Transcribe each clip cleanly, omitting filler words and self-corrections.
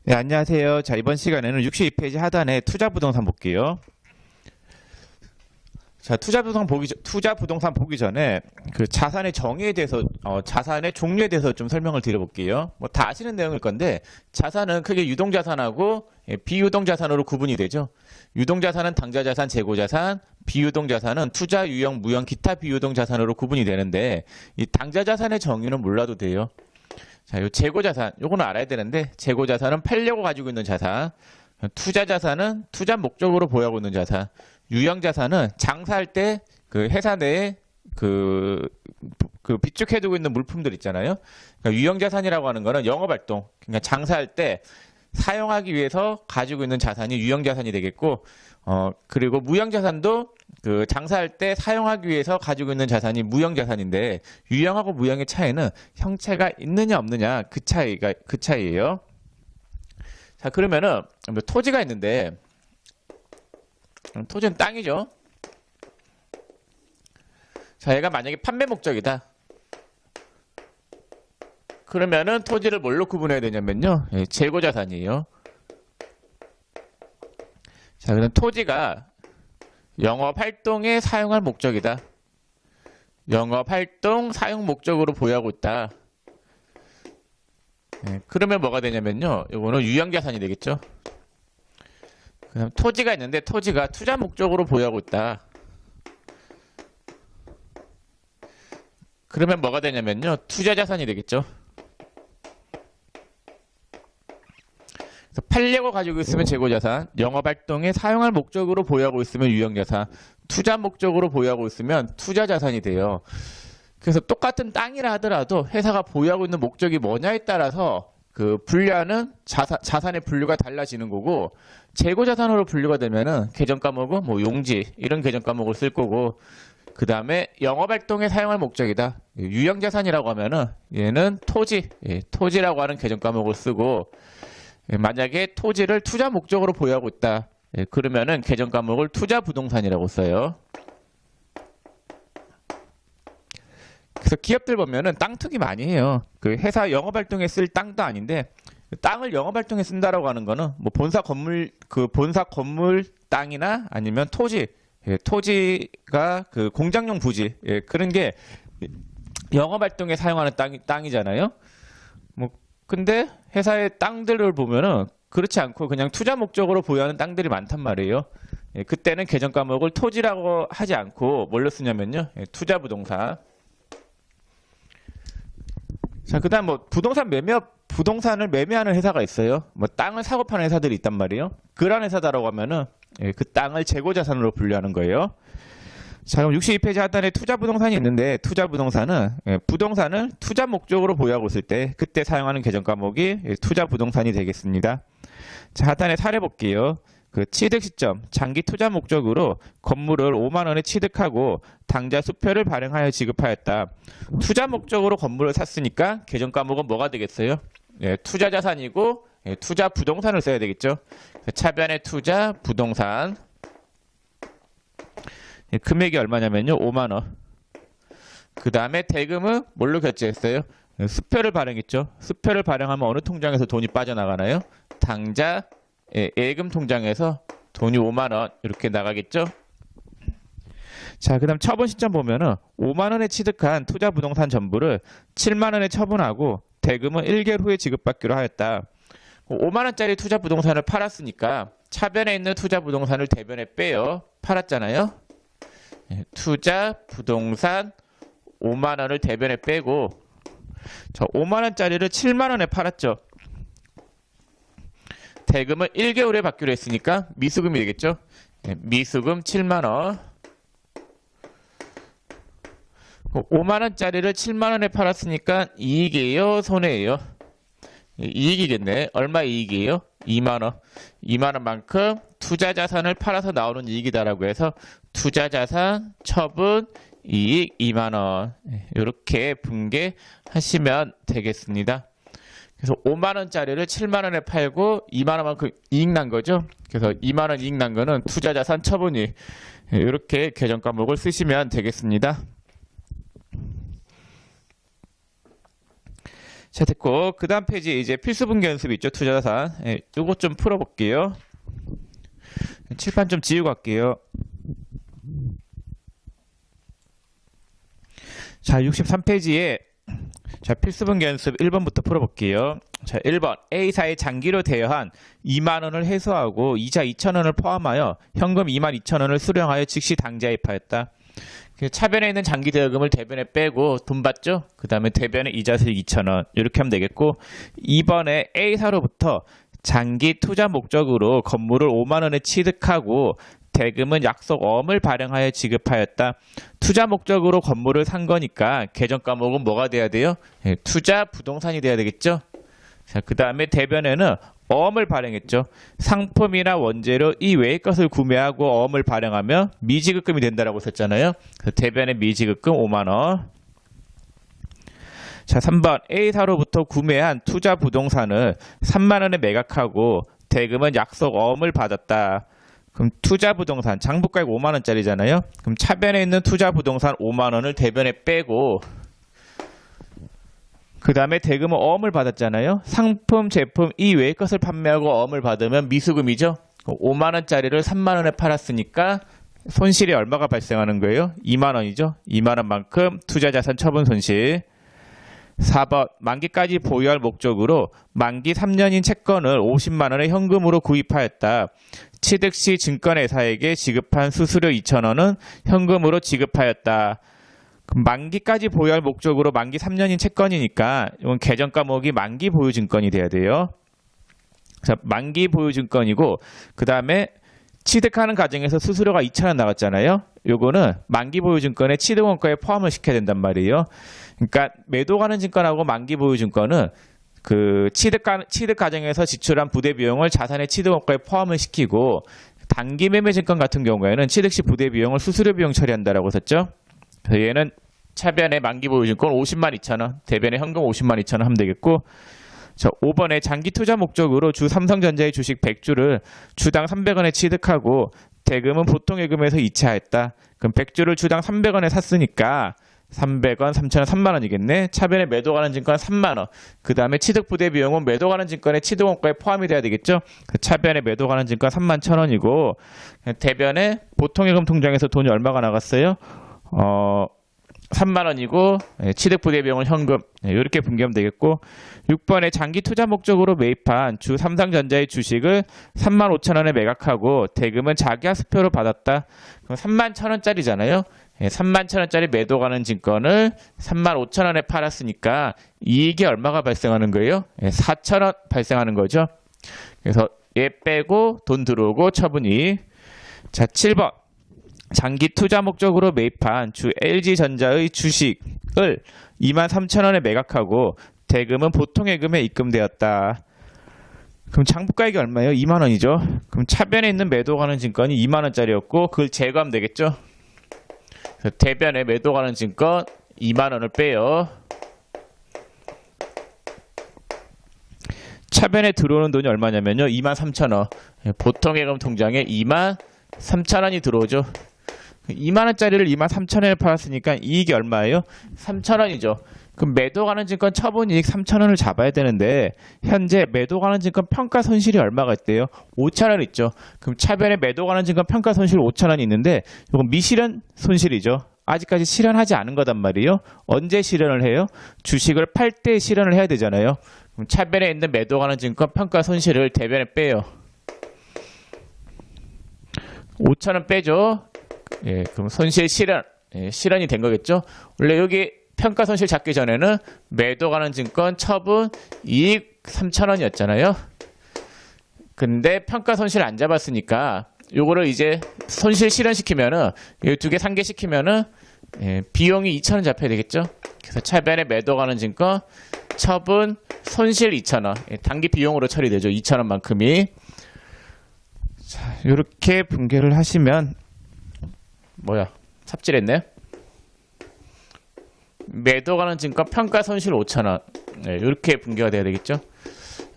네, 안녕하세요. 자, 이번 시간에는 62페이지 하단에 투자 부동산 볼게요. 자, 투자 부동산 보기 전에 그 자산의 정의에 대해서, 자산의 종류에 대해서 좀 설명을 드려볼게요. 뭐 다 아시는 내용일 건데, 자산은 크게 유동자산하고 비유동자산으로 구분이 되죠. 유동자산은 당좌자산, 재고자산, 비유동자산은 투자, 유형, 무형, 기타 비유동자산으로 구분이 되는데, 이 당좌자산의 정의는 몰라도 돼요. 자, 요 재고자산, 요거는 알아야 되는데, 재고자산은 팔려고 가지고 있는 자산, 투자자산은 투자 목적으로 보유하고 있는 자산, 유형자산은 장사할 때 그 회사 내에 그 비축해두고 있는 물품들 있잖아요. 그러니까 유형자산이라고 하는 거는 영업활동, 그러니까 장사할 때 사용하기 위해서 가지고 있는 자산이 유형자산이 되겠고, 그리고 무형자산도 그 장사할 때 사용하기 위해서 가지고 있는 자산이 무형자산인데, 유형하고 무형의 차이는 형체가 있느냐 없느냐 그 차이예요. 자, 그러면은 뭐 토지가 있는데, 토지는 땅이죠. 자, 얘가 만약에 판매 목적이다. 그러면은 토지를 뭘로 구분해야 되냐면요, 재고자산이에요. 자, 그럼 토지가 영업활동에 사용할 목적이다. 영업활동 사용 목적으로 보유하고 있다. 그러면 뭐가 되냐면요, 이거는 유형자산이 되겠죠. 그럼 토지가 있는데 토지가 투자 목적으로 보유하고 있다. 그러면 뭐가 되냐면요, 투자자산이 되겠죠. 그래서 팔려고 가지고 있으면 재고자산, 영업활동에 사용할 목적으로 보유하고 있으면 유형자산, 투자 목적으로 보유하고 있으면 투자자산이 돼요. 그래서 똑같은 땅이라 하더라도 회사가 보유하고 있는 목적이 뭐냐에 따라서 그 분류하는 자산의 분류가 달라지는 거고, 재고자산으로 분류가 되면은 계정 과목은 뭐 용지 이런 계정 과목을 쓸 거고, 그 다음에 영업활동에 사용할 목적이다. 유형자산이라고 하면은 얘는 토지라고 하는 계정 과목을 쓰고, 만약에 토지를 투자 목적으로 보유하고 있다. 그러면은 계정 과목을 투자 부동산이라고 써요. 그래서 기업들 보면은 땅 투기 많이 해요. 그 회사 영업활동에 쓸 땅도 아닌데, 땅을 영업활동에 쓴다라고 하는 거는 뭐 본사 건물 땅이나 아니면 토지가 그 공장용 부지, 그런 게 영업활동에 사용하는 땅이잖아요. 뭐 근데 회사의 땅들을 보면은 그렇지 않고 그냥 투자 목적으로 보유하는 땅들이 많단 말이에요. 그때는 계정 과목을 토지라고 하지 않고 뭘로 쓰냐면요, 투자 부동산. 자, 그다음 뭐 부동산을 매매하는 회사가 있어요. 뭐 땅을 사고 파는 회사들이 있단 말이에요. 그런 회사다라고 하면은 그 땅을 재고자산으로 분류하는 거예요. 자, 그럼 62페이지 하단에 투자 부동산이 있는데, 투자 부동산은 부동산을 투자 목적으로 보유하고 있을 때 그때 사용하는 계정 과목이 투자 부동산이 되겠습니다. 자, 하단에 사례 볼게요. 그 취득 시점, 장기 투자 목적으로 건물을 5만 원에 취득하고 당좌 수표를 발행하여 지급하였다. 투자 목적으로 건물을 샀으니까 계정 과목은 뭐가 되겠어요? 투자 자산이고, 투자 부동산을 써야 되겠죠. 차변의 투자 부동산. 금액이 얼마냐면요, 5만 원. 그 다음에 대금은 뭘로 결제했어요? 수표를 발행했죠. 수표를 발행하면 어느 통장에서 돈이 빠져나가나요? 당좌 예금 통장에서 돈이 5만 원 이렇게 나가겠죠. 자, 그다음 처분 시점 보면은 5만 원에 취득한 투자 부동산 전부를 7만 원에 처분하고 대금은 1개월 후에 지급받기로 하였다. 5만 원짜리 투자 부동산을 팔았으니까 차변에 있는 투자 부동산을 대변에 빼요. 팔았잖아요. 투자 부동산 5만 원을 대변에 빼고, 저 5만 원짜리를 7만 원에 팔았죠. 대금을 1개월에 받기로 했으니까 미수금이 되겠죠. 미수금 7만 원. 5만 원짜리를 7만 원에 팔았으니까 이익이에요, 손해예요? 이익이겠네. 얼마 이익이에요? 2만 원. 2만 원만큼 투자 자산을 팔아서 나오는 이익이다라고 해서 투자 자산 처분 이익 2만 원. 이렇게 분개하시면 되겠습니다. 그래서 5만 원짜리를 7만 원에 팔고 2만 원만큼 이익 난 거죠. 그래서 2만 원 이익 난 거는 투자 자산 처분이익. 이렇게 계정 과목을 쓰시면 되겠습니다. 자, 됐고 그 다음 페이지 이제 필수 분기 연습 있죠. 투자자산. 예, 요거 좀 풀어볼게요. 칠판 좀 지우고 갈게요. 자, 63페이지에 자, 필수 분기 연습 1번부터 풀어볼게요. 자, 1번 A사의 장기로 대여한 2만원을 해소하고 이자 2천원을 포함하여 현금 2만 2천원을 수령하여 즉시 당좌입하였다. 차변에 있는 장기 대여금을 대변에 빼고 돈 받죠? 그 다음에 대변에 이자 수익 2천원 이렇게 하면 되겠고, 2번에 A사로부터 장기 투자 목적으로 건물을 5만원에 취득하고 대금은 약속어음을 발행하여 지급하였다. 투자 목적으로 건물을 산 거니까 계정 과목은 뭐가 돼야 돼요? 예, 투자 부동산이 돼야 되겠죠? 자, 그 다음에 대변에는 어음을 발행했죠. 상품이나 원재료 이 외의 것을 구매하고 어음을 발행하면 미지급금이 된다라고 썼잖아요. 그래서 대변에 미지급금 5만원. 자, 3번 A사로부터 구매한 투자 부동산을 3만원에 매각하고 대금은 약속 어음을 받았다. 그럼 투자 부동산 장부가액 5만원짜리잖아요. 그럼 차변에 있는 투자 부동산 5만원을 대변에 빼고 그 다음에 대금은 어음을 받았잖아요. 상품, 제품 이 외의 것을 판매하고 어음을 받으면 미수금이죠. 5만원짜리를 3만원에 팔았으니까 손실이 얼마가 발생하는 거예요? 2만원이죠. 2만원만큼 투자자산 처분 손실. 4번 만기까지 보유할 목적으로 만기 3년인 채권을 50만원에 현금으로 구입하였다. 취득 시 증권회사에게 지급한 수수료 2천원은 현금으로 지급하였다. 그럼 만기까지 보유할 목적으로 만기 3년인 채권이니까 이건 계정 과목이 만기 보유 증권이 돼야 돼요. 자, 만기 보유 증권이고 그 다음에 취득하는 과정에서 수수료가 2천원 나갔잖아요. 요거는 만기 보유 증권의 취득 원가에 포함을 시켜야 된단 말이에요. 그러니까 매도 가능 증권하고 만기 보유 증권은 그 취득 과정에서 지출한 부대 비용을 자산의 취득 원가에 포함을 시키고, 단기 매매 증권 같은 경우에는 취득 시 부대 비용을 수수료 비용 처리한다라고 썼죠. 그래서 얘는 차변에 만기 보유 증권 50만 2천원, 대변에 현금 50만 2천원 하면 되겠고, 자, 5번에 장기 투자 목적으로 주 삼성전자의 주식 100주를 주당 300원에 취득하고 대금은 보통 예금에서 이체하였다. 그럼 100주를 주당 300원에 샀으니까 300원, 3,000원, 3만원이겠네. 차변에 매도 가는 증권 3만원. 그 다음에 취득 부대 비용은 매도 가는 증권의 취득 원가에 포함이 돼야 되겠죠. 그 차변에 매도 가는 증권 31,000원이고, 대변에 보통 예금 통장에서 돈이 얼마가 나갔어요? 3만원이고, 취득 부대 비용은 현금. 이렇게 분기하면 되겠고, 6번에 장기 투자 목적으로 매입한 주 삼성전자의 주식을 35,000원에 매각하고 대금은 자기하수표로 받았다. 그럼 31,000원짜리잖아요. 31,000원짜리 매도 가는 증권을 35,000원에 팔았으니까 이익이 얼마가 발생하는 거예요? 4,000원 발생하는 거죠. 그래서 얘 빼고 돈 들어오고 처분이. 자, 7번 장기 투자 목적으로 매입한 주 LG전자의 주식을 23,000원에 매각하고 대금은 보통 예금에 입금되었다. 그럼 장부가액이 얼마예요? 2만원이죠. 그럼 차변에 있는 매도 가는 증권이 2만원짜리였고 그걸 제거하면 되겠죠. 대변에 매도 가는 증권 2만원을 빼요. 차변에 들어오는 돈이 얼마냐면요. 23,000원. 보통 예금 통장에 23,000원이 들어오죠. 2만원짜리를 23,000원에 팔았으니까 이익이 얼마예요? 3,000원이죠. 그럼 매도 가는 증권 처분이익 3,000원을 잡아야 되는데 현재 매도 가는 증권 평가 손실이 얼마가 있대요? 5,000원 있죠. 그럼 차변에 매도 가는 증권 평가 손실 5,000원이 있는데 이건 미실현 손실이죠. 아직까지 실현하지 않은 거단 말이에요. 언제 실현을 해요? 주식을 팔 때 실현을 해야 되잖아요. 그럼 차변에 있는 매도 가는 증권 평가 손실을 대변에 빼요. 5,000원 빼죠. 예, 그럼 손실 실현, 실현이 된 거겠죠. 원래 여기 평가 손실 잡기 전에는 매도 가는 증권 처분 이익 3,000원이었잖아요. 근데 평가 손실 안 잡았으니까 요거를 이제 손실 실현시키면은 이 두 개 상계시키면은 비용이 2,000원 잡혀야 되겠죠. 그래서 차변에 매도 가는 증권 처분 손실 2,000원 단기 비용으로 처리되죠. 2,000원만큼이. 자, 요렇게 분개를 하시면 삽질했네. 매도 가는 증권 평가 손실 5,000원. 이렇게 분개가 돼야 되겠죠.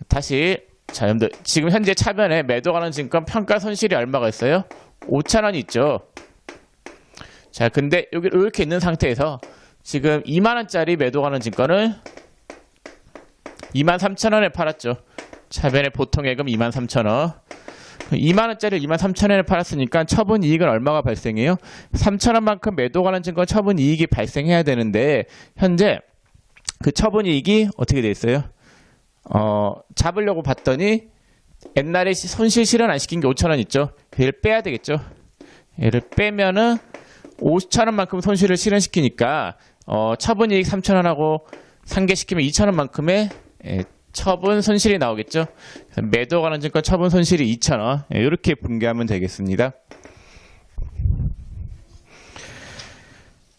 다시 자, 여러분들 지금 현재 차변에 매도 가는 증권 평가 손실이 얼마가 있어요? 5,000원이 있죠. 자, 근데 여기 이렇게 있는 상태에서 지금 2만원짜리 매도 가는 증권을 23,000원에 팔았죠. 차변의 보통예금 23,000원. 2만원짜리를 23,000원에 팔았으니까 처분 이익은 얼마가 발생해요? 3,000원만큼 매도 관한 증권 처분 이익이 발생해야 되는데 현재 그 처분 이익이 어떻게 돼 있어요? 잡으려고 봤더니 옛날에 손실 실현 안 시킨 게 5,000원 있죠. 얘를 빼야 되겠죠. 얘를 빼면은 5,000원만큼 손실을 실현시키니까 처분 이익 3,000원하고 상계시키면 2,000원만큼의 처분 손실이 나오겠죠. 매도 관한 증권 처분 손실이 2,000원. 이렇게 분개하면 되겠습니다.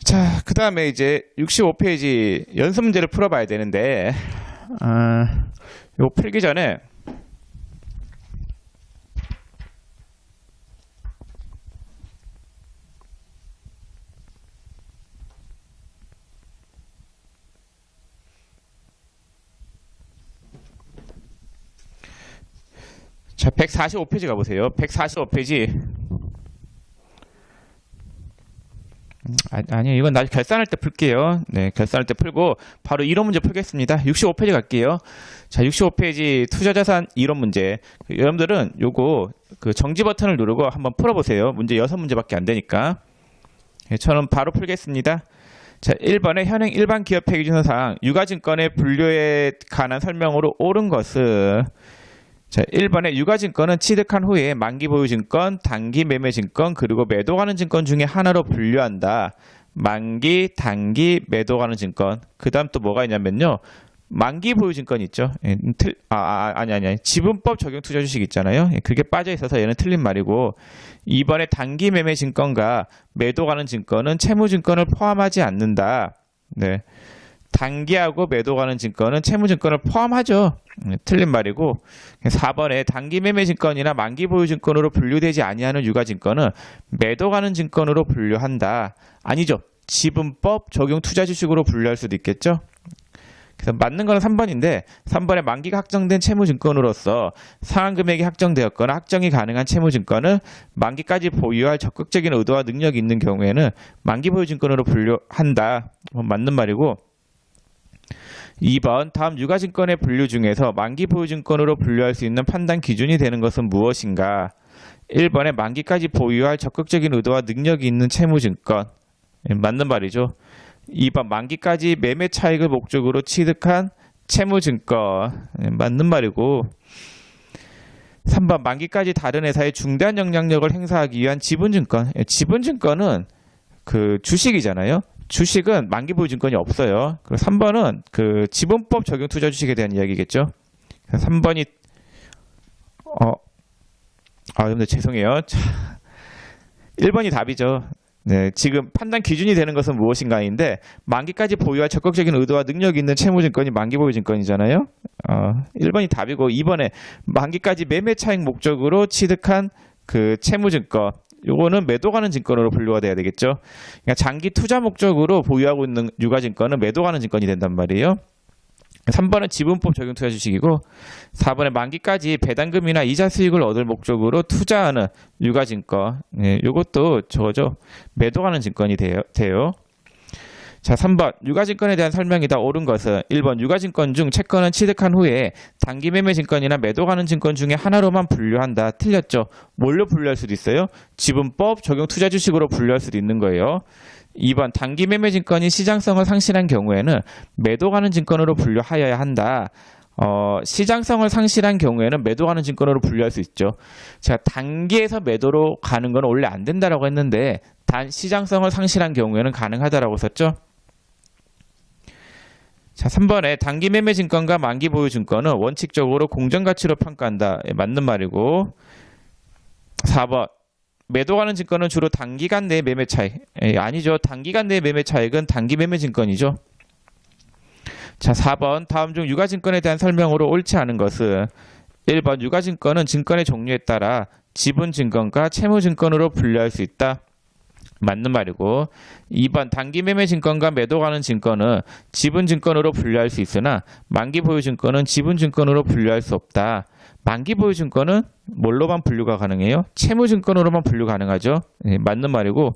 자, 그 다음에 이제 65페이지 연습 문제를 풀어봐야 되는데, 이거 풀기 전에 자, 145페이지 가보세요. 145페이지. 아니요, 이건 나중에 결산할 때 풀게요. 네, 결산할 때 풀고 바로 이론 문제 풀겠습니다. 65페이지 갈게요. 자, 65페이지 투자자산 이론 문제. 여러분들은 요거 그 정지 버튼을 누르고 한번 풀어보세요. 문제 6문제밖에 안 되니까. 네, 저는 바로 풀겠습니다. 자, 1번에 현행 일반 기업 회계준서상 유가증권의 분류에 관한 설명으로 옳은 것은, 자, 1번에 유가증권은 취득한 후에 만기보유증권, 단기 매매증권, 그리고 매도가는 증권 중에 하나로 분류한다. 만기, 단기, 매도가는 증권. 그 다음 또 뭐가 있냐면요. 만기보유증권 있죠. 아니. 지분법 적용 투자주식 있잖아요. 그게 빠져 있어서 얘는 틀린 말이고, 2번에 단기 매매증권과 매도가는 증권은 채무증권을 포함하지 않는다. 네. 단기하고 매도 가는 증권은 채무증권을 포함하죠. 틀린 말이고, 4번에 단기 매매 증권이나 만기 보유 증권으로 분류되지 아니하는 유가증권은 매도 가는 증권으로 분류한다. 아니죠. 지분법 적용 투자주식으로 분류할 수도 있겠죠. 그래서 맞는 거는 3번인데 3번에 만기가 확정된 채무증권으로서 상환금액이 확정되었거나 확정이 가능한 채무증권을 만기까지 보유할 적극적인 의도와 능력이 있는 경우에는 만기 보유 증권으로 분류한다. 맞는 말이고, 2번 다음 유가증권의 분류 중에서 만기 보유증권으로 분류할 수 있는 판단 기준이 되는 것은 무엇인가? 1번에 만기까지 보유할 적극적인 의도와 능력이 있는 채무증권. 맞는 말이죠. 2번 만기까지 매매 차익을 목적으로 취득한 채무증권. 맞는 말이고, 3번 만기까지 다른 회사에 중대한 영향력을 행사하기 위한 지분증권. 지분증권은 그 주식이잖아요. 주식은 만기 보유 증권이 없어요. 그리고 3번은 그 지분법 적용 투자 주식에 대한 이야기겠죠. 3번이 여러분들 죄송해요. 1번이 답이죠. 네, 지금 판단 기준이 되는 것은 무엇인가인데 만기까지 보유할 적극적인 의도와 능력이 있는 채무증권이 만기 보유 증권이잖아요. 1번이 답이고, 2번에 만기까지 매매 차익 목적으로 취득한 그 채무증권. 요거는 매도 가는 증권으로 분류가 돼야 되겠죠. 그러니까 장기 투자 목적으로 보유하고 있는 유가증권은 매도 가는 증권이 된단 말이에요. 3번은 지분법 적용 투자 주식이고, 4번에 만기까지 배당금이나 이자 수익을 얻을 목적으로 투자하는 유가증권. 예, 요것도 저거죠. 매도 가는 증권이 돼요. 자, 3번 유가증권에 대한 설명이다. 옳은 것은 1번 유가증권 중 채권은 취득한 후에 단기 매매 증권이나 매도 가는 증권 중에 하나로만 분류한다. 틀렸죠. 뭘로 분류할 수도 있어요? 지분법 적용 투자 주식으로 분류할 수도 있는 거예요. 2번 단기 매매 증권이 시장성을 상실한 경우에는 매도 가는 증권으로 분류하여야 한다. 시장성을 상실한 경우에는 매도 가는 증권으로 분류할 수 있죠. 제가 단기에서 매도로 가는 건 원래 안 된다라고 했는데 단 시장성을 상실한 경우에는 가능하다라고 썼죠. 자, 3번에 단기 매매 증권과 만기 보유 증권은 원칙적으로 공정가치로 평가한다. 예, 맞는 말이고, 4번 매도 가는 증권은 주로 단기간 내 매매 차익. 아니죠. 단기간 내 매매 차익은 단기 매매 증권이죠. 자, 4번 다음 중 유가증권에 대한 설명으로 옳지 않은 것은 1번 유가증권은 증권의 종류에 따라 지분증권과 채무증권으로 분류할 수 있다. 맞는 말이고 2번 단기 매매 증권과 매도 가는 증권은 지분 증권으로 분류할 수 있으나 만기 보유 증권은 지분 증권으로 분류할 수 없다. 만기 보유 증권은 뭘로만 분류가 가능해요? 채무 증권으로만 분류 가능하죠. 네, 맞는 말이고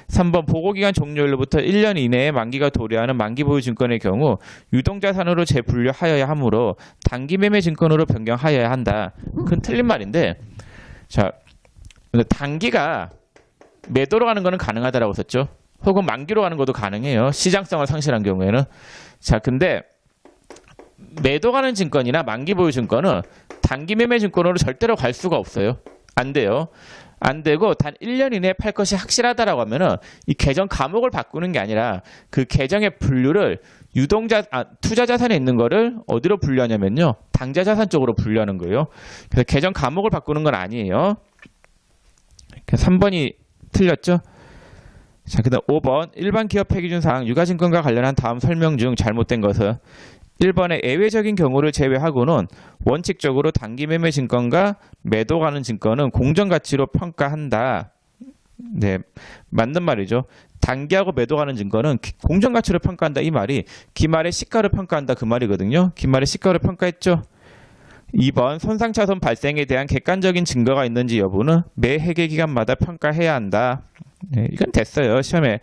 3번 보고기간 종료일로부터 1년 이내에 만기가 도래하는 만기 보유 증권의 경우 유동자산으로 재분류하여야 하므로 단기 매매 증권으로 변경하여야 한다. 그건 틀린 말인데 자 단기가 매도로 가는 거는 가능하다라고 썼죠. 혹은 만기로 가는 것도 가능해요. 시장성을 상실한 경우에는. 자, 근데 매도 가는 증권이나 만기 보유 증권은 단기 매매 증권으로 절대로 갈 수가 없어요. 안 돼요. 안 되고 단 1년 이내에 팔 것이 확실하다라고 하면은 이 계정 과목을 바꾸는 게 아니라 그 계정의 분류를 투자 자산에 있는 거를 어디로 분류하냐면요. 당좌 자산 쪽으로 분류하는 거예요. 그래서 계정 과목을 바꾸는 건 아니에요. 3번이 틀렸죠? 자, 그 다음 5번 일반 기업 폐기준사항 유가증권과 관련한 다음 설명 중 잘못된 것은 1번의 예외적인 경우를 제외하고는 원칙적으로 단기 매매 증권과 매도 가는 증권은 공정가치로 평가한다. 네, 맞는 말이죠. 단기하고 매도 가는 증권은 공정가치로 평가한다 이 말이 기말의 시가를 평가한다 그 말이거든요. 기말의 시가를 평가했죠. 2번 손상차손 발생에 대한 객관적인 증거가 있는지 여부는 매 회계기간마다 평가해야 한다. 네, 이건 됐어요. 시험에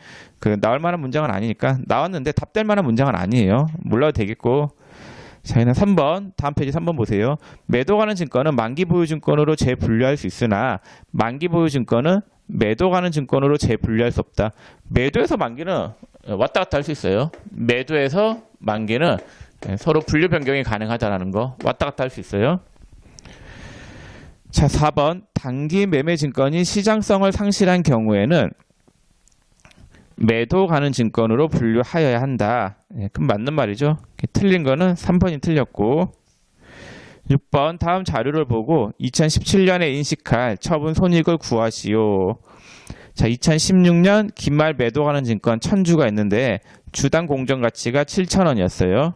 나올 만한 문장은 아니니까 나왔는데 답될 만한 문장은 아니에요. 몰라도 되겠고. 자, 얘는 3번 다음 페이지 3번 보세요. 매도 가는 증권은 만기 보유 증권으로 재분류할 수 있으나 만기 보유 증권은 매도 가는 증권으로 재분류할 수 없다. 매도에서 만기는 왔다 갔다 할 수 있어요. 매도에서 만기는 서로 분류 변경이 가능하다라는 거 왔다 갔다 할 수 있어요. 자, 4번 단기 매매 증권이 시장성을 상실한 경우에는 매도 가는 증권으로 분류하여야 한다. 그럼 맞는 말이죠. 틀린 거는 3번이 틀렸고 6번 다음 자료를 보고 2017년에 인식할 처분 손익을 구하시오. 자, 2016년 기말 매도 가는 증권 1000주가 있는데 주당 공정가치가 7,000원이었어요.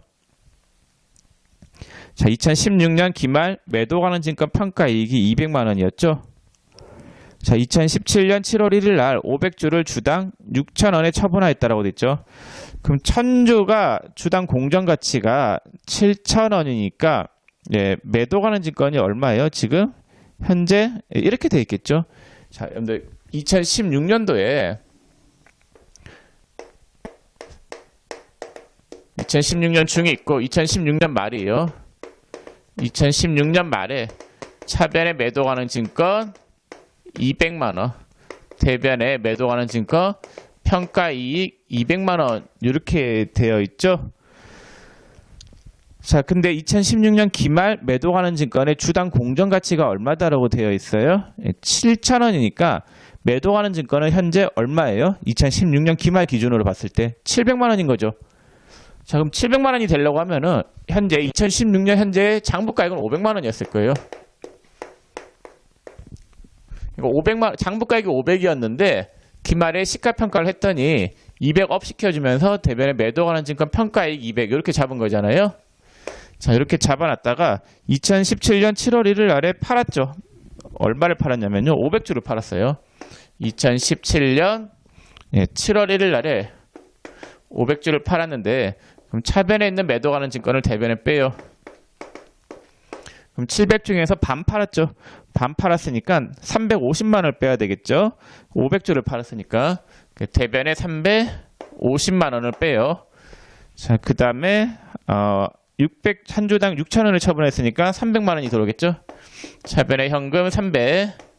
자, 2016년 기말 매도 가는 증권 평가이익이 200만 원이었죠. 자, 2017년 7월 1일 날 500주를 주당 6,000원에 처분하였다라고 됐죠. 그럼 1000주가 주당 공정가치가 7,000원이니까 예, 매도 가는 증권이 얼마예요? 지금 현재 이렇게 돼 있겠죠. 자, 여러분들 2016년도에 2016년 중이 있고 2016년 말이에요. 2016년 말에 차변에 매도 가는 증권 200만 원, 대변에 매도 가는 증권 평가이익 200만 원 이렇게 되어 있죠. 자, 근데 2016년 기말 매도 가는 증권의 주당 공정가치가 얼마다라고 되어 있어요? 7,000원이니까 매도 가는 증권은 현재 얼마예요? 2016년 기말 기준으로 봤을 때 700만 원인 거죠. 자, 그럼 700만 원이 되려고 하면은 현재 2016년 현재 장부가액은 500만 원이었을 거예요. 이거 500만 장부가액이 500이었는데 기말에 시가평가를 했더니 200업 시켜주면서 대변에 매도 가는 증권 평가이익 200 이렇게 잡은 거잖아요. 자, 이렇게 잡아놨다가 2017년 7월 1일 날에 팔았죠. 얼마를 팔았냐면요. 500주를 팔았어요. 2017년 7월 1일 날에 500주를 팔았는데 그럼 차변에 있는 매도 가는 증권을 대변에 빼요. 그럼 700 중에서 반 팔았죠. 반 팔았으니까 350만 원을 빼야 되겠죠. 500주를 팔았으니까 대변에 350만 원을 빼요. 자, 그 다음에 100한 주당 6,000원을 처분했으니까 300만 원이 들어오겠죠. 차변에 현금 300.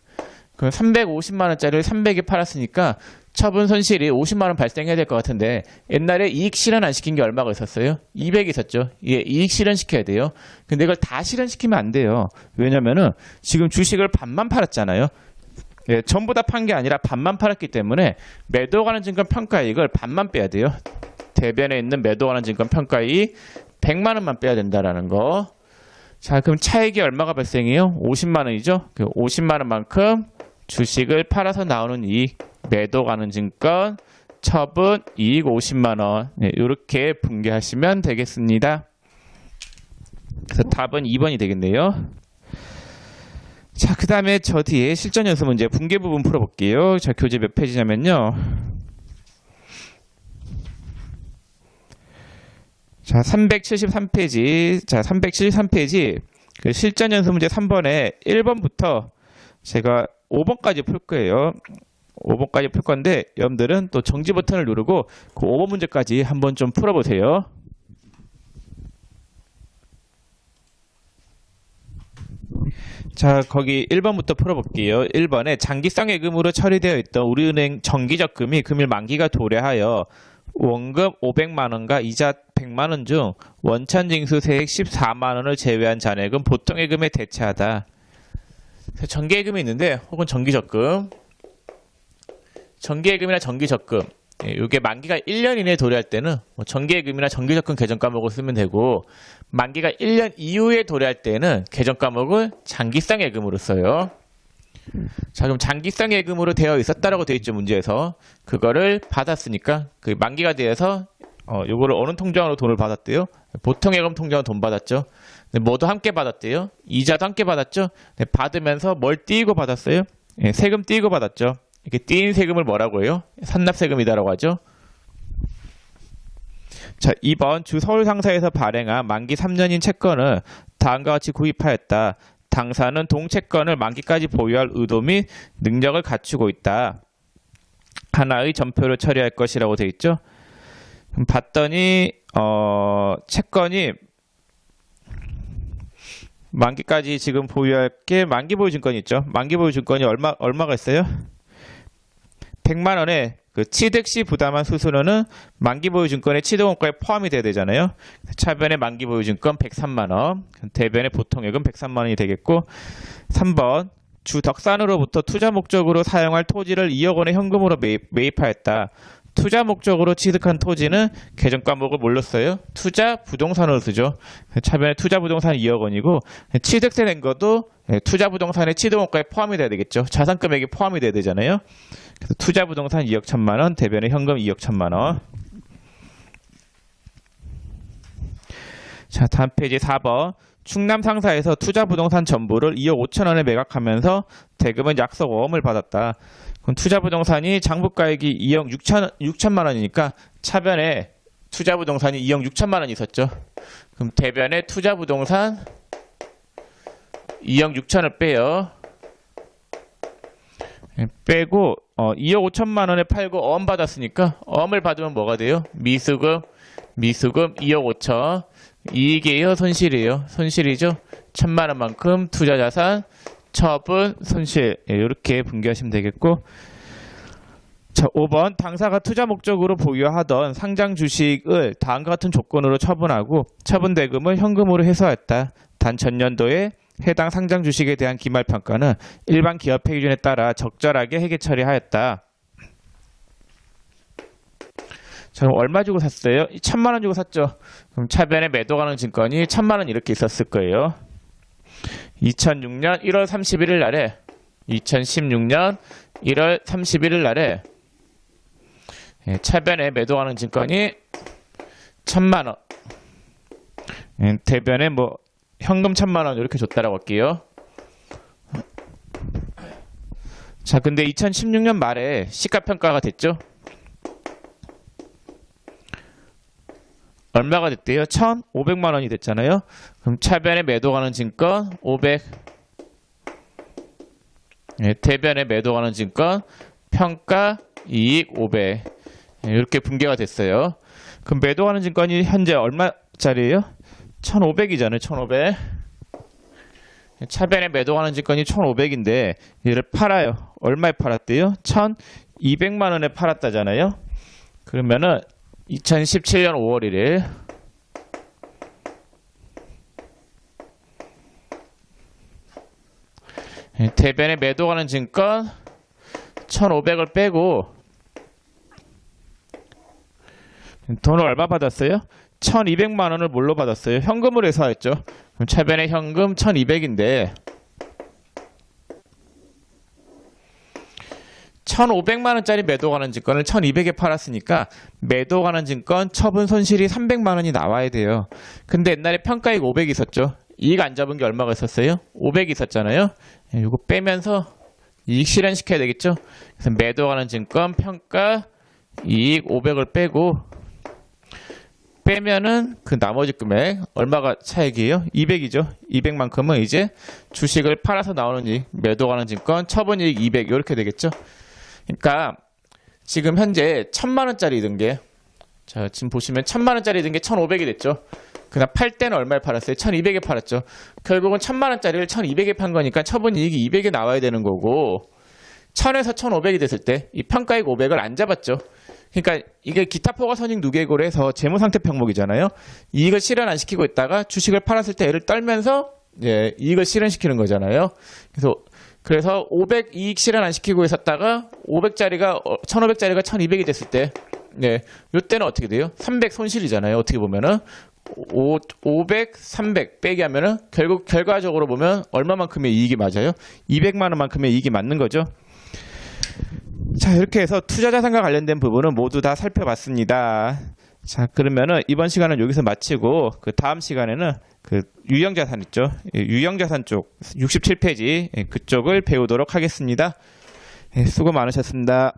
그럼 350만 원짜리를 300에 팔았으니까 처분 손실이 50만 원 발생해야 될 것 같은데 옛날에 이익 실현 안 시킨 게 얼마가 있었어요? 200 있었죠. 예, 이익 실현 시켜야 돼요. 근데 이걸 다 실현시키면 안 돼요. 왜냐면은 지금 주식을 반만 팔았잖아요. 예, 전부 다 판 게 아니라 반만 팔았기 때문에 매도 가는 증권 평가이익을 반만 빼야 돼요. 대변에 있는 매도 가는 증권 평가이익 100만 원만 빼야 된다라는 거. 자, 그럼 차익이 얼마가 발생해요? 50만 원이죠. 그 50만 원만큼 주식을 팔아서 나오는 이익, 매도 가는 증권, 처분, 이익 50만 원. 네, 이렇게 분개하시면 되겠습니다. 그래서 답은 2번이 되겠네요. 자, 그 다음에 저 뒤에 실전 연습 문제 분계 부분 풀어볼게요. 자, 교재 몇 페이지냐면요. 자, 373페이지. 자, 373페이지. 그 실전 연습 문제 3번에 1번부터 제가 5번까지 풀 거예요. 5번까지 풀 건데, 여러분들은 또 정지 버튼을 누르고 그 5번 문제까지 한번 좀 풀어보세요. 자, 거기 1번부터 풀어볼게요. 1번에 장기성 예금으로 처리되어 있던 우리은행 정기적금이 금일 만기가 도래하여 원금 500만원과 이자 100만원 중 원천징수 세액 14만원을 제외한 잔액은 보통예금에 대체하다. 정기예금이 있는데, 혹은 정기적금, 정기예금이나 정기적금, 이게 만기가 1년 이내에 도래할 때는 정기예금이나 정기적금 계정 과목을 쓰면 되고, 만기가 1년 이후에 도래할 때는 계정 과목을 장기성 예금으로 써요. 자, 그럼 장기성 예금으로 되어 있었다라고 되어 있죠, 문제에서. 그거를 받았으니까 그 만기가 되어서 요거를 어느 통장으로 돈을 받았대요? 보통예금 통장으로 돈 받았죠. 뭐도 함께 받았대요. 이자도 함께 받았죠. 받으면서 뭘 띄고 받았어요? 세금 띄고 받았죠. 이렇게 띄인 세금을 뭐라고 해요? 산납세금이다라고 하죠. 자, 2번 주 서울상사에서 발행한 만기 3년인 채권을 다음과 같이 구입하였다. 당사는 동채권을 만기까지 보유할 의도 및 능력을 갖추고 있다. 하나의 전표를 처리할 것이라고 되어 있죠. 그럼 봤더니 채권이 만기까지 지금 보유할 게 만기 보유 증권이 있죠. 만기 보유 증권이 얼마가 있어요? 100만 원에 그 취득 시 부담한 수수료는 만기 보유 증권의 취득 원가에 포함이 돼야 되잖아요. 차변의 만기 보유 증권 103만 원, 대변의 보통예금 103만 원이 되겠고, 3번 주 덕산으로부터 투자 목적으로 사용할 토지를 2억 원의 현금으로 매입하였다. 투자 목적으로 취득한 토지는 계정 과목을 뭘로 써요? 투자 부동산으로 쓰죠. 차변에 투자 부동산 2억 원이고, 취득세 낸 것도 투자 부동산의 취득 원가에 포함이 돼야 되겠죠. 자산 금액이 포함이 돼야 되잖아요. 그래서 투자 부동산 2억 1천만 원, 대변에 현금 2억 1천만 원. 자, 다음 페이지 4번. 충남 상사에서 투자 부동산 전부를 2억 5천 원에 매각하면서 대금은 약속 5억을 받았다. 그럼 투자 부동산이 장부가액이 2억 6천만 원이니까 차변에 투자 부동산이 2억 6천만 원이 있었죠. 그럼 대변에 투자 부동산 2억 6천을 빼요. 빼고 2억 5천만 원에 팔고 어음 받았으니까 어음을 받으면 뭐가 돼요? 미수금 2억 5천. 이익이에요? 손실이에요? 손실이죠? 1천만 원만큼 투자자산, 처분, 손실. 이렇게 분개하시면 되겠고, 자, 5번 당사가 투자 목적으로 보유하던 상장 주식을 다음과 같은 조건으로 처분하고 처분 대금을 현금으로 회수하였다. 단 전년도에 해당 상장 주식에 대한 기말평가는 일반 기업회 기준에 따라 적절하게 회계 처리하였다. 자, 그럼 얼마 주고 샀어요? 1천만 원 주고 샀죠. 그럼 차변에 매도 가능 증권이 1천만 원 이렇게 있었을 거예요. 2006년 1월 31일 날에 2016년 1월 31일 날에 차변에 매도 가능 증권이 1천만 원. 대변에 뭐 현금 1천만 원 이렇게 줬다라고 할게요. 자, 근데 2016년 말에 시가평가가 됐죠. 얼마가 됐대요? 1,500만 원이 됐잖아요. 그럼 차변에 매도 가는 증권 500. 대변에 매도 가는 증권 평가 이익 500. 이렇게 분개가 됐어요. 그럼 매도 가는 증권이 현재 얼마짜리예요? 1,500이잖아요. 1,500. 차변에 매도 가는 증권이 1,500인데 얘를 팔아요. 얼마에 팔았대요? 1,200만 원에 팔았다잖아요. 그러면은 2017년 5월 1일 대변에 매도 가는 증권 1,500을 빼고 돈을 얼마 받았어요? 1,200만 원을 뭘로 받았어요? 현금으로 회수했죠. 그럼 차변에 현금 1,200인데 1,500만 원짜리 매도 가는 증권을 1,200에 팔았으니까 매도 가는 증권 처분 손실이 300만 원이 나와야 돼요. 근데 옛날에 평가액 500 있었죠. 이익 안 잡은 게 얼마가 있었어요? 500이 있었잖아요. 예, 요거 빼면서 이익 실현시켜야 되겠죠. 그래서 매도하는 증권 평가 이익 500을 빼면은 그 나머지 금액 얼마가 차익이에요? 200이죠. 200만큼은 이제 주식을 팔아서 나오는 이익, 매도하는 증권 처분이익 200 이렇게 되겠죠. 그러니까 지금 현재 1000만 원짜리 든 게, 자 지금 보시면 1000만 원짜리 든 게 1500이 됐죠. 그다음 팔 때는 얼마에 팔았어요? 1200에 팔았죠. 결국은 1000만 원짜리를 1200에 판 거니까 처분이익이 200에 나와야 되는 거고, 1000에서 1500이 됐을 때 이 평가이익 500을 안 잡았죠. 그러니까 이게 기타 포괄손익 누계고로 해서 재무상태 평목이잖아요. 이익을 실현 안 시키고 있다가 주식을 팔았을 때 얘를 떨면서 예, 이익을 실현시키는 거잖아요. 그래서 500 이익 실현 안 시키고 있었다가 500짜리가 1500짜리가 1200이 됐을 때 네, 요때는 어떻게 돼요? 300 손실이잖아요. 어떻게 보면은 500, 300 빼기 하면은 결국 결과적으로 보면 얼마만큼의 이익이 맞아요? 200만 원만큼의 이익이 맞는 거죠. 자, 이렇게 해서 투자자산과 관련된 부분은 모두 다 살펴봤습니다. 자, 그러면은 이번 시간은 여기서 마치고 그 다음 시간에는 그 유형자산 있죠? 유형자산 쪽 67페이지 그쪽을 배우도록 하겠습니다. 수고 많으셨습니다.